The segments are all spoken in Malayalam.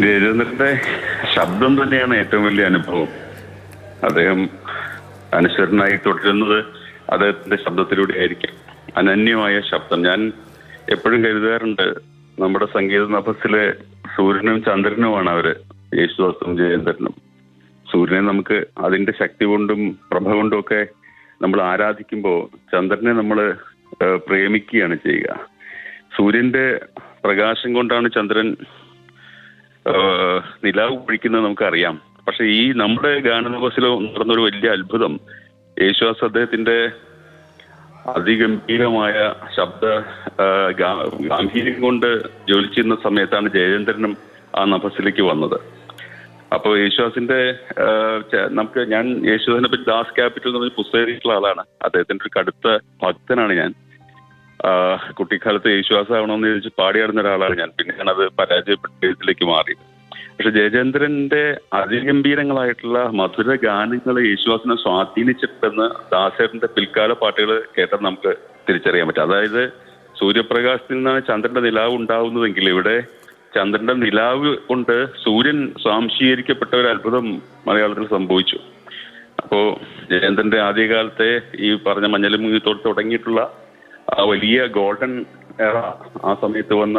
ജയചന്ദ്രന്റെ ശബ്ദം തന്നെയാണ് ഏറ്റവും വലിയ അനുഭവം. അദ്ദേഹം അനുസരണനായി തുടരുന്നത് അദ്ദേഹത്തിന്റെ ശബ്ദത്തിലൂടെ ആയിരിക്കും. അനന്യമായ ശബ്ദം. ഞാൻ എപ്പോഴും കരുതാറുണ്ട്, നമ്മുടെ സംഗീത നഭസിലെ സൂര്യനും ചന്ദ്രനുമാണ് അവര്, യേശുദാസും ജയചന്ദ്രനും. സൂര്യനെ നമുക്ക് അതിന്റെ ശക്തി കൊണ്ടും പ്രഭ കൊണ്ടും ഒക്കെ നമ്മൾ ആരാധിക്കുമ്പോൾ ചന്ദ്രനെ നമ്മൾ പ്രേമിക്കുകയാണ് ചെയ്യുക. സൂര്യന്റെ പ്രകാശം കൊണ്ടാണ് ചന്ദ്രൻ നിലാവ് പൊഴിക്കുന്നത് നമുക്കറിയാം. പക്ഷെ ഈ നമ്മുടെ ഗാനനഭസിൽ നടന്നൊരു വലിയ അത്ഭുതം, യേശുദാസ് അദ്ദേഹത്തിന്റെ അതിഗംഭീരമായ ശബ്ദ ഗാംഭീര്യം കൊണ്ട് ജ്വലിച്ചിരുന്ന സമയത്താണ് ജയചന്ദ്രനും ആ നഭസിലേക്ക് വന്നത്. അപ്പോൾ യേശുദാസിന്റെ ഞാൻ യേശുദാസിനെ പറ്റി ദാസ് ക്യാപിറ്റൽ എന്ന് പറഞ്ഞ പുസ്തകം എഴുതിയിട്ടുള്ള ആളാണ്. അദ്ദേഹത്തിന്റെ ഒരു കടുത്ത ഭക്തനാണ് ഞാൻ. കുട്ടിക്കാലത്ത് യേശുദാസ് ആവണമെന്ന് ചോദിച്ച് പാടിയാടുന്ന ഒരാളാണ് ഞാൻ. പിന്നെയാണ് അത് പരാജയപ്പെട്ട ഇതിലേക്ക് മാറിയത്. പക്ഷെ ജയചന്ദ്രന്റെ അതിഗംഭീരങ്ങളായിട്ടുള്ള മധുര ഗാനങ്ങൾ യേശുദാസിനെ സ്വാധീനിച്ചിട്ടുണ്ടെന്ന് ദാസേട്ടന്റെ പിൽക്കാല പാട്ടുകൾ കേട്ടാൽ നമുക്ക് തിരിച്ചറിയാൻ പറ്റും. അതായത് സൂര്യപ്രകാശത്തിൽ നിന്നാണ് ചന്ദ്രന്റെ നിലാവ് ഉണ്ടാവുന്നതെങ്കിൽ ഇവിടെ ചന്ദ്രന്റെ നിലാവ് കൊണ്ട് സൂര്യൻ സ്വാംശീകരിക്കപ്പെട്ട ഒരു അത്ഭുതം മലയാളത്തിൽ സംഭവിച്ചു. അപ്പോ ജയചന്ദ്രന്റെ ആദ്യകാലത്തെ ഈ പറഞ്ഞ മഞ്ഞളും മുങ്ങിത്തോട് തുടങ്ങിയിട്ടുള്ള ആ വലിയ ഗോൾഡൻ എറ, ആ സമയത്ത് വന്ന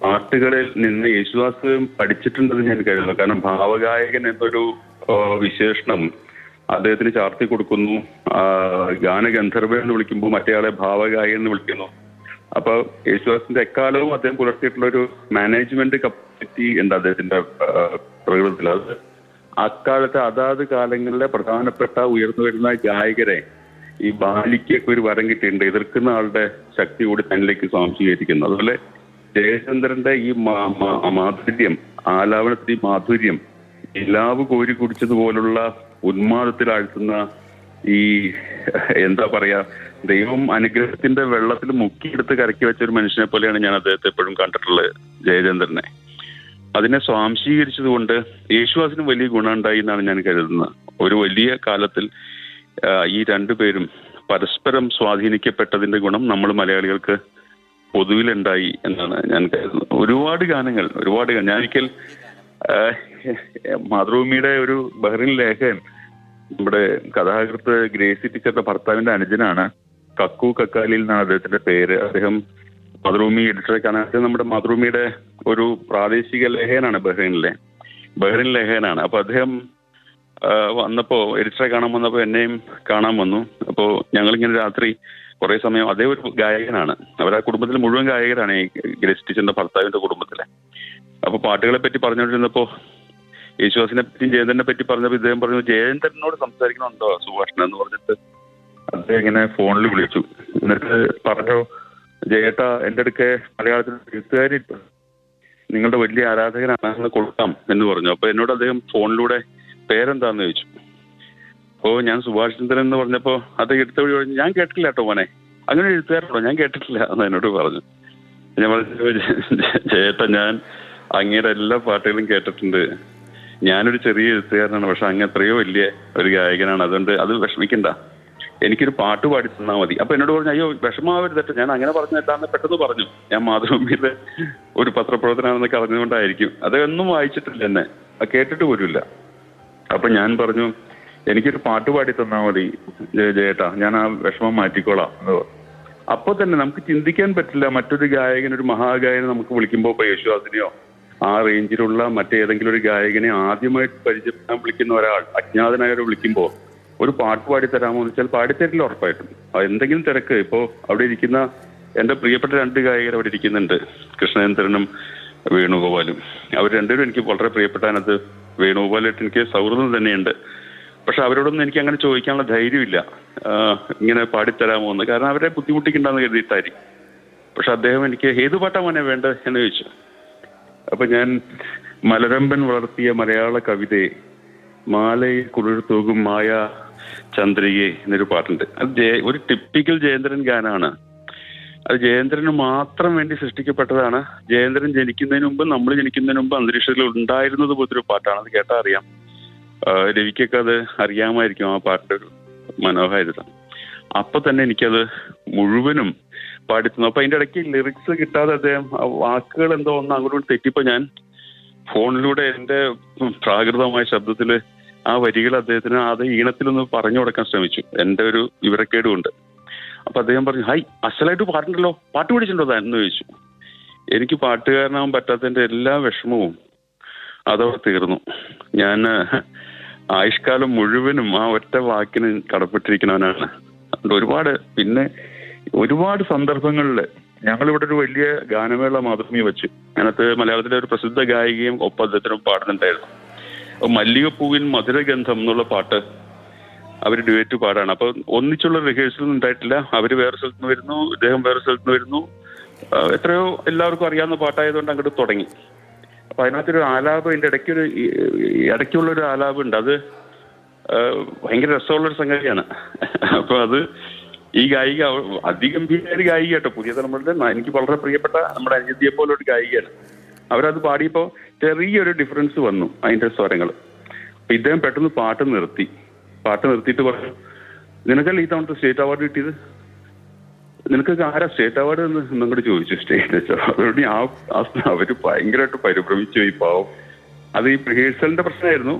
പാട്ടുകളിൽ നിന്ന് യേശുദാസ് പഠിച്ചിട്ടുണ്ടെന്ന് ഞാൻ കരുതുന്നു. കാരണം ഭാവഗായകൻ എന്നൊരു വിശേഷണം അദ്ദേഹത്തിന് ചാർത്തി കൊടുക്കുന്നു. ഗാനഗന്ധർവൻ എന്ന് വിളിക്കുമ്പോൾ മറ്റേയാളെ ഭാവഗായകൻ എന്ന് വിളിക്കുന്നു. അപ്പൊ യേശുദാസിന്റെ എക്കാലവും അദ്ദേഹം പുലർത്തിയിട്ടുള്ള ഒരു മാനേജ്മെന്റ് കപ്പാസിറ്റി ഉണ്ട് അദ്ദേഹത്തിന്റെ പ്രകൃതത്തിൽ. അത് അക്കാലത്തെ അതാത് കാലങ്ങളിലെ പ്രധാനപ്പെട്ട ഉയർന്നു വരുന്ന ഗായകരെ ഈ ബാലിക്കൊക്കെ ഒരു വരം കിട്ടിയിട്ടുണ്ട്, എതിർക്കുന്ന ആളുടെ ശക്തി കൂടി തന്നിലേക്ക് സ്വാംശീകരിക്കുന്നു. അതുപോലെ ജയചന്ദ്രന്റെ ഈ മാധുര്യം, ആലാപനത്തിന്റെ ഈ മാധുര്യം, നിലാവ് കോരി കുടിച്ചതുപോലുള്ള ഉന്മാദത്തിലാഴ്ത്തുന്ന ഈ എന്താ പറയാ, ദൈവം അനുഗ്രഹത്തിന്റെ വെള്ളത്തിൽ മുക്കിയെടുത്ത് കരക്കി വെച്ച ഒരു മനുഷ്യനെ പോലെയാണ് ഞാൻ അദ്ദേഹത്തെ എപ്പോഴും കണ്ടിട്ടുള്ളത്, ജയചന്ദ്രനെ. അതിനെ സ്വാംശീകരിച്ചത് കൊണ്ട് യേശുദാസിന് വലിയ ഗുണമുണ്ടായി എന്നാണ് ഞാൻ കരുതുന്നത്. ഒരു വലിയ കാലത്തിൽ ഈ രണ്ടുപേരും പരസ്പരം സ്വാധീനിക്കപ്പെട്ടതിന്റെ ഗുണം നമ്മൾ മലയാളികൾക്ക് പൊതുവിലുണ്ടായി എന്നാണ് ഞാൻ കരുതുന്നത്. ഒരുപാട് ഗാനങ്ങൾ. ഞാനൊരിക്കൽ മാതൃഭൂമിയുടെ ഒരു ബഹ്റിൻ ലേഖകൻ, നമ്മുടെ കഥാകൃത്ത് ഗ്രേസി ടീച്ചറുടെ ഭർത്താവിന്റെ അനുജനാണ്, കക്കു കക്കാലിൽ എന്നാണ് അദ്ദേഹത്തിന്റെ പേര്. അദ്ദേഹം മാതൃഭൂമി എഡിറ്ററെ കാണാൻ, നമ്മുടെ മാതൃഭൂമിയുടെ ഒരു പ്രാദേശിക ലേഖകനാണ്, ബഹ്റിൻ ലേഖകനാണ്. അപ്പൊ അദ്ദേഹം വന്നപ്പോ, എഡിറ്ററെ കാണാൻ വന്നപ്പോ എന്നെയും കാണാൻ വന്നു. അപ്പോ ഞങ്ങളിങ്ങനെ രാത്രി കുറെ സമയം, അതേ ഒരു ഗായകനാണ്, അവരാ കുടുംബത്തിൽ മുഴുവൻ ഗായകരാണ്, ഈ ഗ്രേസി ടീച്ചറിന്റെ ഭർത്താവിന്റെ കുടുംബത്തിലെ. അപ്പൊ പാട്ടുകളെ പറ്റി പറഞ്ഞുകൊണ്ടിരുന്നപ്പോ യേശുദാസിനെ പറ്റി ജയചന്ദ്രനെ പറ്റി പറഞ്ഞപ്പോൾ ഇദ്ദേഹം പറഞ്ഞു, ജയചന്ദ്രനോട് സംസാരിക്കണമുണ്ടോ സുഭാഷണ എന്ന് പറഞ്ഞിട്ട് അദ്ദേഹം ഇങ്ങനെ ഫോണിൽ വിളിച്ചു. എന്നിട്ട് പറഞ്ഞു, ജയേട്ടാ എന്റെ അടുക്കെ മലയാളത്തിൽ എഴുത്തുകാരി നിങ്ങളുടെ വലിയ ആരാധകനാണ്, കൊടുക്കാം എന്ന് പറഞ്ഞു. അപ്പൊ എന്നോട് അദ്ദേഹം ഫോണിലൂടെ പേരെന്താന്ന് ചോദിച്ചു. അപ്പോൾ ഞാൻ സുഭാഷ് ചന്ദ്രൻ എന്ന് പറഞ്ഞപ്പോ അത് എടുത്ത വഴി പറഞ്ഞു, ഞാൻ കേട്ടിട്ടില്ല കേട്ടോ മോനെ, അങ്ങനെ എഴുത്തുകാരുണ്ടോ, ഞാൻ കേട്ടിട്ടില്ല എന്ന് എന്നോട് പറഞ്ഞു. ഞാൻ പറഞ്ഞു, ജയേട്ടാ ഞാൻ അങ്ങയുടെ എല്ലാ പാട്ടുകളും കേട്ടിട്ടുണ്ട്, ഞാനൊരു ചെറിയ എഴുത്തുകാരനാണ്, പക്ഷെ അങ്ങ് എത്രയോ വലിയ ഒരു ഗായകനാണ്, അതുകൊണ്ട് അത് വിഷമിക്കണ്ട, എനിക്കൊരു പാട്ട് പാടി തന്നാൽ മതി. അപ്പൊ എന്നോട് പറഞ്ഞു, അയ്യോ വിഷമാവരുതട്ടെ, ഞാൻ അങ്ങനെ പറഞ്ഞിട്ടാന്ന് പെട്ടെന്ന് പറഞ്ഞു. ഞാൻ മാതൃഭൂമിയിലെ ഒരു പത്രപ്രവർത്തനാണെന്നൊക്കെ അറിഞ്ഞുകൊണ്ടായിരിക്കും. അതൊന്നും വായിച്ചിട്ടില്ല, എന്നെ കേട്ടിട്ട് പോലുമില്ല. അപ്പൊ ഞാൻ പറഞ്ഞു, എനിക്കൊരു പാട്ട് പാടി തന്നാൽ മതി ജയേട്ടാ, ഞാൻ ആ വിഷമം മാറ്റിക്കോളാം എന്ന് പറഞ്ഞു. അപ്പൊ തന്നെ നമുക്ക് ചിന്തിക്കാൻ പറ്റില്ല, മറ്റൊരു ഗായകൻ, ഒരു മഹാഗായകനെ നമുക്ക് വിളിക്കുമ്പോൾ, ഇപ്പൊ യേശുദാസിനെയോ ആ റേഞ്ചിലുള്ള മറ്റേതെങ്കിലും ഒരു ഗായകനെ ആദ്യമായിട്ട് പരിചയപ്പെടാൻ വിളിക്കുന്ന ഒരാൾ അജ്ഞാതനായവരെ വിളിക്കുമ്പോൾ ഒരു പാട്ട് പാടിത്തരാമോ എന്ന് വെച്ചാൽ പാടിത്തരില്ല ഉറപ്പായിട്ടും. എന്തെങ്കിലും തിരക്ക്. ഇപ്പോ അവിടെ ഇരിക്കുന്ന എന്റെ പ്രിയപ്പെട്ട രണ്ട് ഗായകർ അവിടെ ഇരിക്കുന്നുണ്ട്, കൃഷ്ണേന്ദ്രനും വേണുഗോപാലും. അവർ രണ്ടുപേരും എനിക്ക് വളരെ പ്രിയപ്പെട്ട, അതിനകത്ത് വേണുഗോപാലായിട്ട് എനിക്ക് സൗഹൃദം തന്നെയുണ്ട്. പക്ഷെ അവരോടൊന്നും എനിക്ക് അങ്ങനെ ചോദിക്കാനുള്ള ധൈര്യമില്ല, ഇങ്ങനെ പാടിത്തരാമോ എന്ന്. കാരണം അവരെ ബുദ്ധിമുട്ടിക്കണ്ടെന്ന് കരുതിയിട്ടായിരിക്കും. പക്ഷെ അദ്ദേഹം എനിക്ക് ഏത് പാട്ടാ മോനെ വേണ്ടത് എന്ന് ചോദിച്ചു. അപ്പൊ ഞാൻ മലരമ്പൻ വളർത്തിയ മലയാള കവിതയെ മാലയിൽ കുളിർത്തൂകും മായ ചന്ദ്രികയെ എന്നൊരു പാട്ടുണ്ട്. അത് ഒരു ടിപ്പിക്കൽ ജയേന്ദ്രൻ ഗാനാണ്. അത് ജയേന്ദ്രന് മാത്രം വേണ്ടി സൃഷ്ടിക്കപ്പെട്ടതാണ്. ജയേന്ദ്രൻ ജനിക്കുന്നതിന് മുമ്പ്, നമ്മൾ ജനിക്കുന്നതിന് മുമ്പ് അന്തരീക്ഷത്തിൽ ഉണ്ടായിരുന്നത് പോലത്തെ ഒരു പാട്ടാണ്. അത് കേട്ടാൽ അറിയാം, രവിക്കൊക്കെ അത് അറിയാമായിരിക്കും ആ പാട്ടിന്റെ ഒരു മനോഹാരിത. അപ്പൊ തന്നെ എനിക്കത് മുഴുവനും പാടിത്തുന്നു. അപ്പൊ അതിന്റെ ഇടയ്ക്ക് ലിറിക്സ് കിട്ടാതെ അദ്ദേഹം വാക്കുകൾ എന്തോ ഒന്ന് അങ്ങോട്ട് തെറ്റിപ്പോ ഞാൻ ഫോണിലൂടെ എൻ്റെ പ്രാകൃതമായ ശബ്ദത്തിൽ ആ വരികൾ അദ്ദേഹത്തിന് അതേ ഈണത്തിലൊന്ന് പറഞ്ഞു കൊടുക്കാൻ ശ്രമിച്ചു. എൻ്റെ ഒരു വിവരക്കേടുമുണ്ട്. അപ്പൊ അദ്ദേഹം പറഞ്ഞു, ഹായ് അസലായിട്ട് പാട്ടുണ്ടല്ലോ, പാട്ട് പഠിച്ചിട്ടുണ്ടോ താൻ എന്ന് ചോദിച്ചു. എനിക്ക് പാട്ടുകാരനാവാൻ പറ്റാത്തതിൻ്റെ എല്ലാ വിഷമവും അതോടെ തീർന്നു. ഞാൻ ആയുഷ്കാലം മുഴുവനും ആ ഒറ്റ വാക്കിന് കടപ്പെട്ടിരിക്കുന്നവനാണ്. അതുകൊണ്ട് ഒരുപാട് സന്ദർഭങ്ങളിൽ ഞങ്ങളിവിടെ ഒരു വലിയ ഗാനമേള മാതൃഭൂമി വെച്ച്, അതിനകത്ത് മലയാളത്തിലെ ഒരു പ്രസിദ്ധ ഗായികയും ഒപ്പം അദ്ദേഹത്തിനും പാടുന്നുണ്ടായിരുന്നു. മല്ലികപ്പൂവിൻ മധുരഗന്ധം എന്നുള്ള പാട്ട് അവർ ഡ്യുവറ്റ് പാടാണ്. അപ്പൊ ഒന്നിച്ചുള്ള റിഹേഴ്സൽ ഉണ്ടായിട്ടില്ല. അവര് വേറെ സ്ഥലത്ത് നിന്ന് വരുന്നു, ഇദ്ദേഹം വേറെ സ്ഥലത്ത് നിന്ന് വരുന്നു. എത്രയോ എല്ലാവർക്കും അറിയാവുന്ന പാട്ടായതുകൊണ്ട് അങ്ങോട്ട് തുടങ്ങി. അപ്പൊ അതിനകത്തൊരു ആലാപം, അതിന്റെ ഇടയ്ക്കുള്ളൊരു ആലാപം ഉണ്ട്. അത് ഭയങ്കര രസമുള്ളൊരു സംഗതിയാണ്. അപ്പൊ അത് ഈ ഗായിക അതിഗംഭീര ഒരു ഗായിക കേട്ടോ, പുതിയ തലമുറയുടെ എനിക്ക് വളരെ പ്രിയപ്പെട്ട നമ്മുടെ അനിയത്തിയെ പോലെ ഒരു ഗായികയാണ്. അവരത് പാടിയപ്പോൾ ചെറിയൊരു ഡിഫറൻസ് വന്നു അതിന്റെ സ്വരങ്ങൾ. അപ്പൊ ഇദ്ദേഹം പെട്ടെന്ന് പാട്ട് നിർത്തിയിട്ട് പറഞ്ഞു, നിനക്കല്ല ഈ തവണത്തെ സ്റ്റേറ്റ് അവാർഡ് കിട്ടിയത്, നിനക്കൊക്കെ ആരാ സ്റ്റേറ്റ് അവാർഡ് എന്ന് എന്നോട് ചോദിച്ചു സ്റ്റേറ്റ് വെച്ചോ. അതുകൊണ്ട് അവര് ഭയങ്കരമായിട്ട് പരിഭ്രമിച്ചു പോയി പാവം. അത് ഈ റിഹേഴ്സലിന്റെ പ്രശ്നമായിരുന്നു.